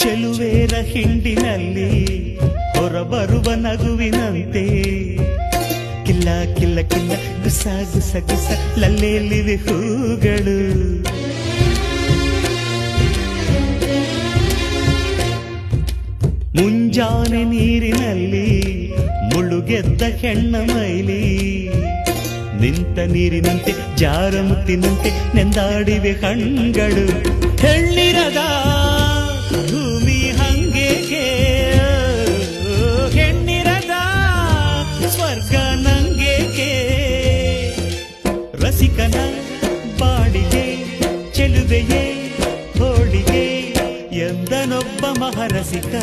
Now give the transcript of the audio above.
ಚೆಲುವೇರ ಹಿಂಡಿನಲ್ಲಿ ಹೊರಬರುವ ನಗುವಿನಂತೆ ಕಿಲ್ಲ ಕಿಲ್ಲ ಕಿಲ್ಲ ಗುಸ ಗುಸ ಗುಸ ಲಲ್ಲೆಯಲ್ಲಿವೆ ಹೂಗಳು. ಮುಂಜಾನೆ ನೀರಿನಲ್ಲಿ ಮುಳುಗೆದ್ದ ಹೆಣ್ಣ ಮೈಲಿ ನಿಂತ ನೀರಿನಂತೆ ಜಾರ ಮುತ್ತಿನಂತೆ ನೆಂದಾಡಿವೆ ಕಣ್ಗಳು. ಹೆಣ್ಣಿರದ ಭೂಮಿ ಹಂಗೇಕೆ, ಹೆಣ್ಣಿರದ ಸ್ವರ್ಗ ನಂಗೇಕೆ, ರಸಿಕನ ಬಾಡಿಗೆ ಚೆಲುವೆಯೇ ಹೋಳಿಗೆ ಎಂದನೊಬ್ಬ ಮಹಾರಸಿಕ.